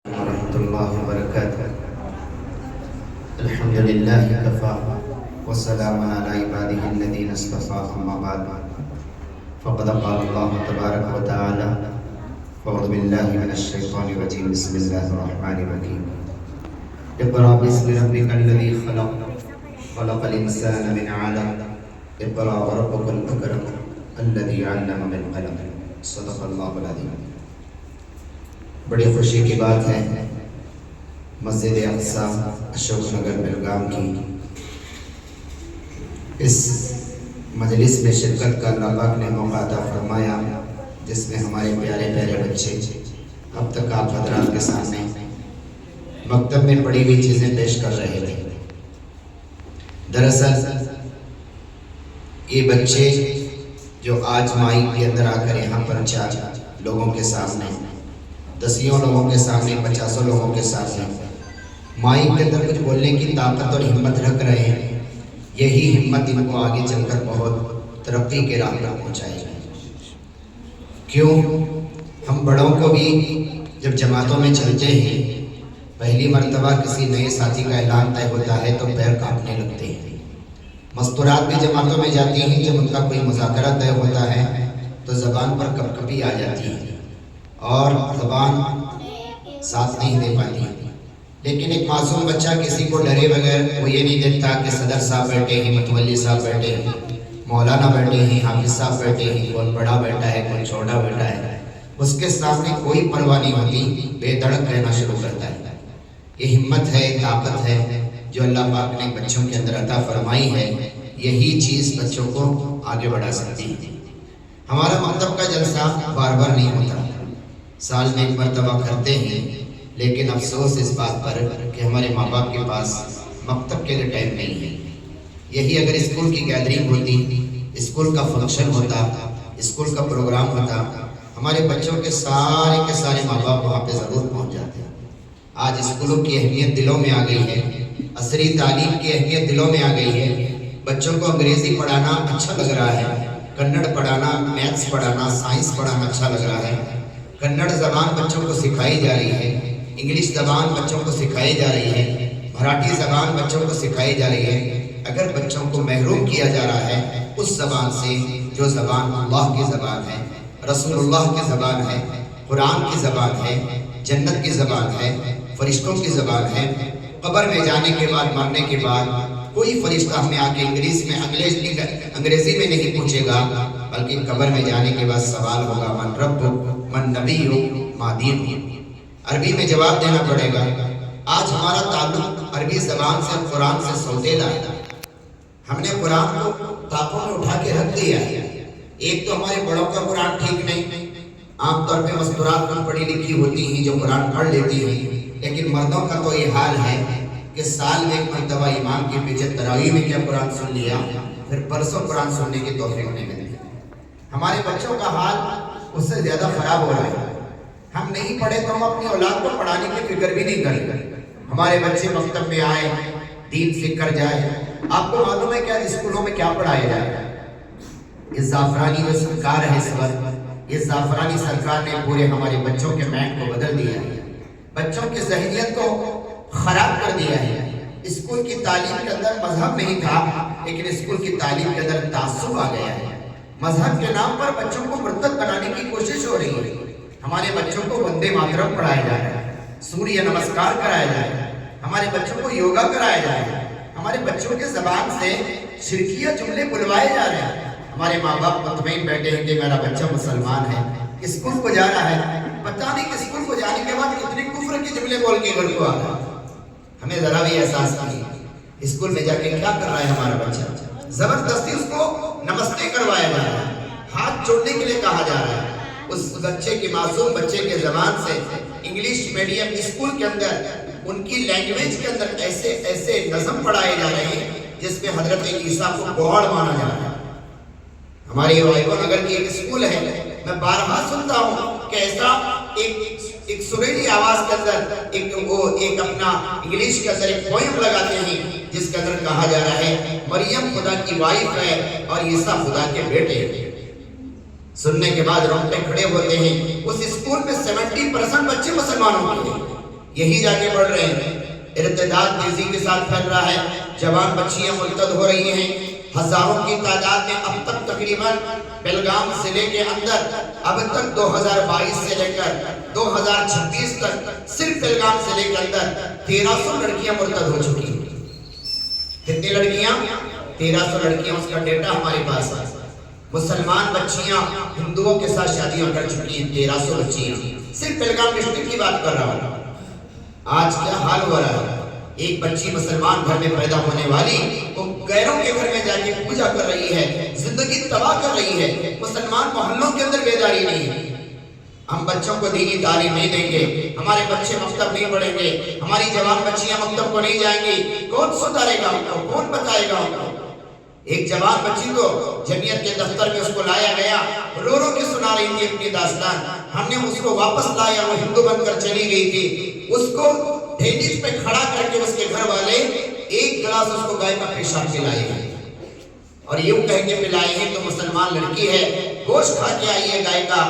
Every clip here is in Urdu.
ورحمة الله وبركاته. الحمد لله كفى وسلام على عباده الذين اصطفى أما بعد فقد قال الله تبارك وتعالى أعوذ بالله من الشيطان الرجيم بسم الله الرحمن الرحيم اقرأ باسم ربك الذي خلق خلق الإنسان من علق اقرأ وربك الأكرم الذي علم بالقلم صدق الله العظيم. بڑی خوشی کی بات ہے مسجد اقصی اشوک نگر بیلگام کی اس مجلس میں شرکت کا اللہ پاک نے موقع عطا فرمایا، جس میں ہمارے پیارے پیارے بچے اب تک آپ حضرات کے سامنے مکتب میں پڑھی ہوئی چیزیں پیش کر رہے تھے. دراصل یہ بچے جو آج مائک کے اندر آ کر یہاں پر 4 لوگوں کے سامنے، 10 لوگوں کے سامنے، 50 لوگوں کے سامنے مائک کے اندر کچھ بولنے کی طاقت اور ہمت رکھ رہے ہیں، یہی ہمت ان کو آگے چل کر بہت ترقی کے راہ پر پہنچائے گا. کیوں؟ ہم بڑوں کو بھی جب جماعتوں میں چلتے ہیں، پہلی مرتبہ کسی نئے ساتھی کا اعلان طے ہوتا ہے تو پیر کانپنے لگتے ہیں. مستورات بھی جماعتوں میں جاتی ہیں، جب ان کا کوئی مذاکرہ طے ہوتا ہے تو زبان پر کپکپی آ جاتی ہے اور زبان ساتھ نہیں دے پاتی. لیکن ایک معصوم بچہ کسی کو ڈرے بغیر وہ یہ نہیں دیکھتا کہ صدر صاحب بیٹھے ہیں، متولی صاحب بیٹھے ہیں، مولانا بیٹھے ہیں، حافظ صاحب بیٹھے ہیں، کون بڑا بیٹھا ہے، کون چھوٹا بیٹھا ہے، اس کے سامنے کوئی پرواہ نہیں ہوتی، بے دھڑک کہنا شروع کرتا ہے. یہ ہمت ہے، طاقت ہے جو اللہ پاک نے بچوں کے اندر عطا فرمائی ہے. یہی چیز بچوں کو آگے بڑھا سکتی ہے. ہمارا مکتب کا جلسہ بار بار نہیں ہوتا، سال میں ایک مرتبہ کرتے ہیں، لیکن افسوس اس بات پر کہ ہمارے ماں باپ کے پاس مکتب کے لیے ٹائم نہیں ہے. یہی اگر اسکول کی گیدرنگ ہوتی، اسکول کا فنکشن ہوتا، اسکول کا پروگرام ہوتا، ہمارے بچوں کے سارے ماں باپ وہاں پہ ضرور پہنچ جاتے ہیں. آج اسکولوں کی اہمیت دلوں میں آ گئی ہے، عصری تعلیم کی اہمیت دلوں میں آ گئی ہے. بچوں کو انگریزی پڑھانا اچھا لگ رہا ہے، کنڑ پڑھانا، میتھس پڑھانا، سائنس پڑھانا اچھا لگ رہا ہے. کنڑ زبان بچوں کو سکھائی جا رہی ہے، انگلش زبان بچوں کو سکھائی جا رہی ہے، مراٹھی زبان بچوں کو سکھائی جا رہی ہے. اگر بچوں کو محروم کیا جا رہا ہے اس زبان سے جو زبان اللہ کی زبان ہے، رسول اللہ کی زبان ہے، قرآن کی زبان ہے، جنت کی زبان ہے، فرشتوں کی زبان ہے. قبر میں جانے کے بعد، مرنے کے بعد کوئی فرشتہ ہمیں آ کے انگریزی میں نہیں پوچھے گا، بلکہ قبر میں جانے کے بعد سوال ہوگا من ربک، من نبیک، ما دینک. عربی میں جواب دینا پڑے گا. آج ہمارا تعلق عربی زبان سے، قرآن سے سوتیلا ہے. ہم نے قرآن کو طاقوں میں اٹھا کے رکھ دیا ہے. ایک تو ہمارے بڑوں کا قرآن ٹھیک نہیں، عام طور پہ مستورات میں پڑھی لکھی ہوتی ہیں جو قرآن پڑھ لیتی ہیں، لیکن مردوں کا تو یہ حال ہے کہ سال میں ایک مرتبہ امام کے پیچھے تراویح میں کیا قرآن سن لیا، پھر پرسوں قرآن سننے کی توفیق نہیں ملی. ہمارے بچوں کا حال اس سے زیادہ خراب ہو رہا ہے. ہم نہیں پڑھے تو ہم اپنی اولاد کو پڑھانے کی فکر بھی نہیں کریں. ہمارے بچے مکتب میں آئے، دین سیکھ کر جائے. آپ کو معلوم ہے کیا اسکولوں میں کیا پڑھایا جائے؟ یہ زعفرانی جو سرکار ہے اس وقت، یہ زعفرانی سرکار نے پورے ہمارے بچوں کے مائنڈ کو بدل دیا ہے، بچوں کی ذہنیت کو خراب کر دیا ہے. اسکول کی تعلیم کے اندر مذہب نہیں تھا، لیکن اسکول کی تعلیم کے اندر تعصب آ گیا ہے. مذہب کے نام پر بچوں کو مرتد بنانے کی کوشش ہو رہی ہے. ہمارے بچوں کو وندے ماترم پڑھایا جا رہا ہے، سوریہ نمسکار کرایا جا رہا ہے، ہمارے بچوں کو یوگا کرایا جا رہا ہے، ہمارے بچوں کے زبان سے شرکیہ جملے بلوائے جا رہے ہیں. ہمارے ماں باپ مطمئن بیٹھے ہیں کہ میرا بچہ مسلمان ہے، اسکول کو جا رہا ہے، پتہ نہیں کہ اسکول کو جانے کے بعد کتنے کفر کے جملے بول کے گھر کو آ رہا ہے. ہمیں ذرا بھی احساس نہیں اسکول میں جا کے کیا کر رہا ہے ہمارا بچہ. زبردستی اس کو نمستے کروایا جا رہا ہے، ہاتھ جوڑنے کے لیے کہا جا رہا ہے. اس بچے کے، معصوم بچے کے زبان سے انگلش میڈیم اسکول کے اندر ان کی لینگویج کے اندر ایسے نظم پڑھائے جا رہے ہیں جس میں حضرت عیسیٰ کو گاڈ مانا جا رہا ہے. ہماری وائبو نگر کی ایک اسکول ہے، میں بارہا سنتا ہوں کہ ایسا ایک سریلی آواز کے اندر ایک اپنا انگلش کے اندر ایک پوئم لگاتے ہیں جس کے اندر کہا جا رہا ہے مریم خدا کی وائف ہے اور عیسیٰ خدا کے بیٹے ہیں. سننے کے بعد رونگٹے کھڑے ہوتے ہیں. اس اسکول میں 70% بچے مسلمانوں کے ہیں. یہی جا کے بڑھ رہے ہیں۔ ارتداد تیزی کے ساتھ پھیل رہا ہے، جوان بچیاں مرتد ہو رہی ہیں، ہزاروں کی تعداد میں اب تک تقریباً بیلگام ضلع کے اندر اب تک 2022 سے لے کر 2026 تک صرف بیلگام ضلع کے اندر 1300 لڑکیاں مرتد ہو چکی ہیں۔ کتنی لڑکیاں؟ 1300 لڑکیاں، اس کا ڈیٹا ہمارے پاس ہے۔ مسلمان بچیاں ہندوؤں کے ساتھ شادیاں کر چکی ہیں، 1300 بچیاں، صرف بیلگام ڈسٹرکٹ کی بات کر رہا ہوں۔ آج کیا حال ہو رہا ہے؟ ایک بچی مسلمان گھر میں پیدا ہونے والی وہ غیروں کے گھر میں جا کے پوجا کر رہی ہے، زندگی تباہ کر رہی ہے۔ مسلمان محلوں کے اندر بیداری نہیں ہے۔ ہم بچوں کو دینی تعلیم نہیں دیں گے، ہمارے بچے مکتب نہیں پڑھیں گے، ہماری جوان بچیاں مکتب کو نہیں جائیں گی، کون سدھارے گا ان کو؟ کون بتائے گا ان کو؟ ایک جوان بچی کو جمعیت کے دفتر میں اس کو لایا گیا، رو رو کے سنا رہی تھی اپنی داستان۔ ہم نے اس کو واپس لایا، وہ ہندو بن کر چلی گئی تھی۔ اس کو ڈھیلج پہ کھڑا کر کے اس کے گھر والے ایک گلاس اس کو گائے کا پیشاب پلائے ہیں، اور یوں کہہ کے پلائے ہیں تو مسلمان لڑکی ہے، گوشت کھا کے آئی ہے گائے کا،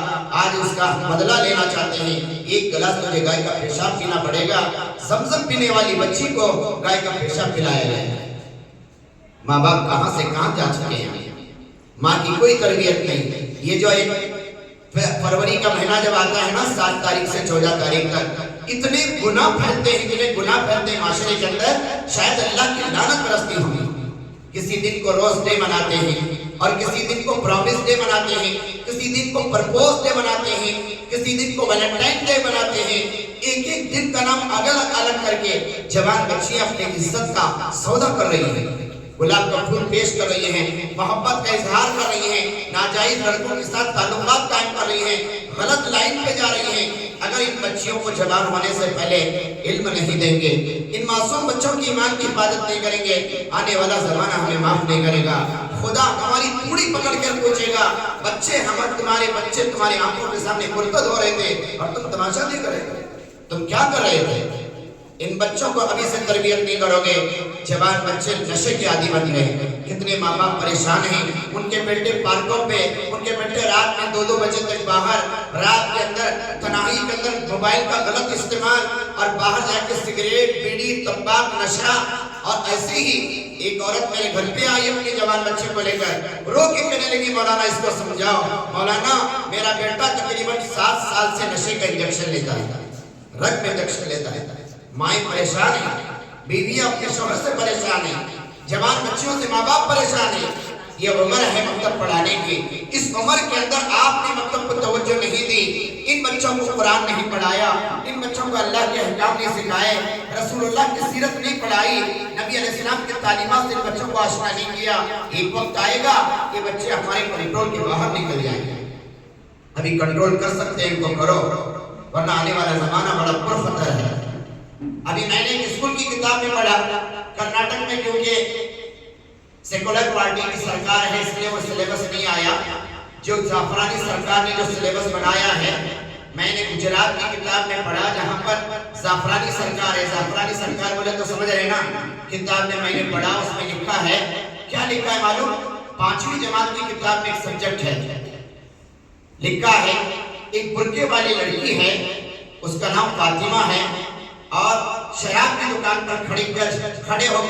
آج اس کا بدلہ لینا چاہتے ہیں، ایک گلاس تجھے گائے کا پیشاب پینا پڑے گا۔ زمزم پینے والی بچی کو گائے کا پیشاب پلایا گیا ہے۔ ماں باپ کہاں سے کہاں جا چکے ہیں، ماں کی کوئی تربیت نہیں۔ یہ جو ایک فروری کا مہینہ جب آتا ہے نا، 7 تاریخ سے 14 تاریخ تک اتنے گناہ پھیلتے ہیں، اتنے گناہ پھیلتے ہیں معاشرے کے اندر، شاید اللہ کی لعنت برستی ہوگی۔ کسی دن کو روز ڈے مناتے ہیں، اور کسی دن کو پرومس ڈے مناتے ہیں، کسی دن کو پرپوز ڈے مناتے ہیں، کسی دن کو ویلنٹائن ڈے مناتے ہیں۔ ایک ایک دن کا نام الگ الگ کر کے جوان بچیاں اپنی عزت کا سودا کر رہی ہیں، گلاب کا پھول پیش کر رہی ہیں، محبت کا اظہار کر رہی ہیں، ناجائز لڑکوں کے ساتھ تعلقات قائم کر رہی ہیں، غلط لائن پہ جا رہی ہیں۔ اگر ان بچیوں کو جوان ہونے سے پہلے علم نہیں دیں گے، ان معصوم بچوں کی ایمان کی حفاظت نہیں کریں گے، آنے والا زمانہ ہمیں معاف نہیں کرے گا۔ خدا ہماری پوری پکڑ کر پوچھے گا، بچے تمہارے بچے تمہاری آنکھوں کے سامنے مرتد ہو رہے تھے اور تم تماشا نہیں کر رہے تھے، تم کیا کر رہے تھے؟ ان بچوں کو ابھی سے تربیت نہیں کرو گے، جوان بچے نشے کے عادی بن گئے۔ کتنے ماں باپ پریشان ہیں، ان کے بیٹے پارکوں پہ، ان کے بیٹے رات میں 2-2 بجے تک باہر، رات کے اندر تنہائی کے اندر موبائل کا غلط استعمال، اور باہر جا کے سگریٹ، بیڑی، تمباک، نشہ۔ اور ایسے ہی ایک عورت میرے گھر پہ آئی اپنے جوان بچے کو لے کر، رو کے کہنے لگی مولانا اس کو سمجھاؤ، مولانا میرا بیٹا تقریباً 7 سال سے نشے کا انجیکشن لیتا ہے، رگ میں انجیکشن لیتا ہے۔ مائیں پریشان ہیں، بیویاں اپنے شوہر سے پریشان ہیں، جوان بچیوں سے ماں باپ پریشان ہیں۔ یہ عمر ہے مکتب پڑھانے کی، اس عمر کے اندر آپ نے مکتب کو توجہ نہیں دی، ان بچوں کو قرآن نہیں پڑھایا، ان بچوں کو اللہ کے احکام نہیں سکھائے، رسول اللہ کی سیرت نہیں پڑھائی، نبی علیہ السلام کی تعلیمات سے ان بچوں کو آشنا نہیں کیا۔ ایک وقت آئے گا یہ بچے ہمارے کنٹرول کے باہر نکل جائیں گے۔ ابھی کنٹرول کر سکتے ہیں ان کو کرو، ورنہ آنے والا زمانہ بڑا پرخطر ہے۔ ابھی میں نے ایک اسکول کی کتاب میں پڑھا، کرناٹک میں کیونکہ سیکولر پارٹی کی سرکار ہے اس لیے وہ سلیبس نہیں آیا، جو زعفرانی سرکار نے جو سلیبس بنایا ہے، میں نے گجرات کی کتاب میں پڑھا جہاں پر زعفرانی سرکار ہے۔ زعفرانی سرکار بولے تو سمجھ رہے نا، کتاب میں نے پڑھا، اس میں لکھا ہے، کیا لکھا ہے معلوم؟ 5ویں جماعت کی کتاب میں ایک سبجیکٹ ہے، لکھا ہے ایک برقعے والی لڑکی ہے، اس کا نام فاطمہ ہے، اور شراب کی دکان پر کھڑے ہو کر